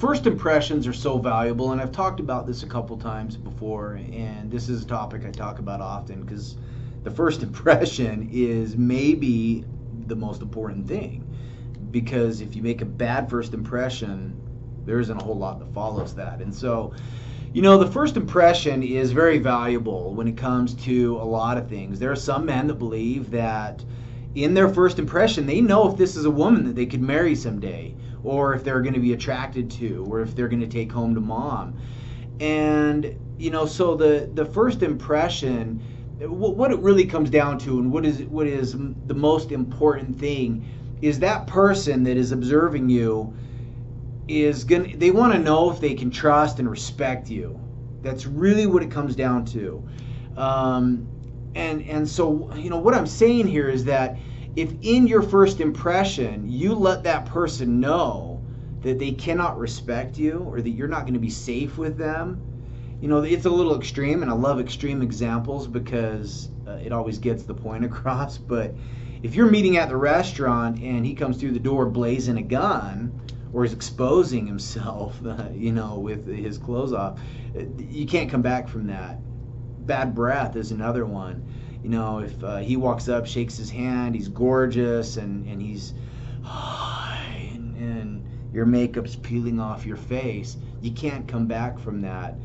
First impressions are so valuable, and I've talked about this a couple times before, and this is a topic I talk about often because the first impression is maybe the most important thing. Because if you make a bad first impression, there isn't a whole lot that follows that. And so, the first impression is very valuable when it comes to a lot of things. There are some men that believe that in their first impression, they know if this is a woman that they could marry someday, or if they're going to be attracted to, or if they're going to take home to mom. And, so the first impression, what it really comes down to, and what is the most important thing, is that person that is observing you they want to know if they can trust and respect you. That's really what it comes down to. And so, what I'm saying here is that if in your first impression you let that person know that they cannot respect you, or that you're not going to be safe with them, it's a little extreme, and I love extreme examples because it always gets the point across. But if you're meeting at the restaurant and he comes through the door blazing a gun, or is exposing himself, with his clothes off, you can't come back from that. Bad breath is another one. If he walks up, shakes his hand, he's gorgeous, and he's, and your makeup's peeling off your face, you can't come back from that.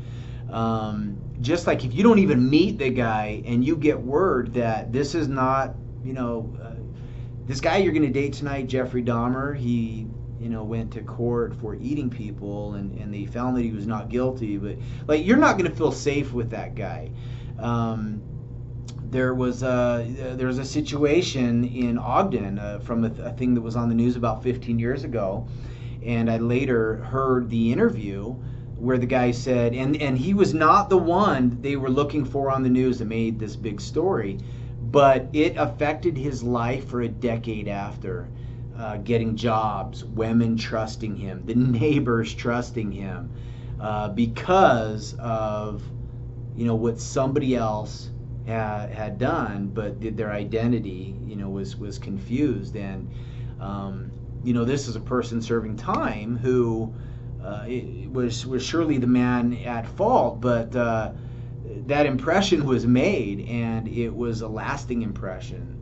Just like if you don't even meet the guy and you get word that this is not, this guy you're going to date tonight, Jeffrey Dahmer, he went to court for eating people, and they found that he was not guilty, but you're not going to feel safe with that guy. There was a situation in Ogden from a thing that was on the news about 15 years ago, and I later heard the interview where the guy said, and he was not the one they were looking for on the news that made this big story, but it affected his life for a decade after. Getting jobs, women trusting him, the neighbors trusting him, because of what somebody else had done, but their identity was confused. And this is a person serving time who was surely the man at fault, but that impression was made, and it was a lasting impression.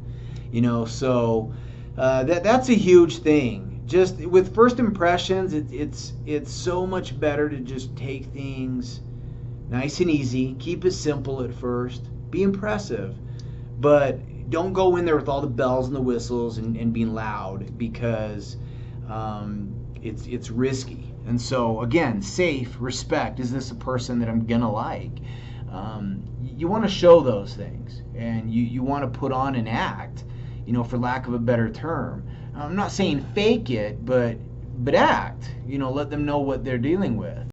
So. That's a huge thing. Just with first impressions, it's so much better to just take things nice and easy. Keep it simple at first. Be impressive, but don't go in there with all the bells and the whistles and being loud, because it's risky. And so again, safe, respect. Is this a person that I'm gonna like? You want to show those things, and you want to put on an act. For lack of a better term. I'm not saying fake it, but act. Let them know what they're dealing with.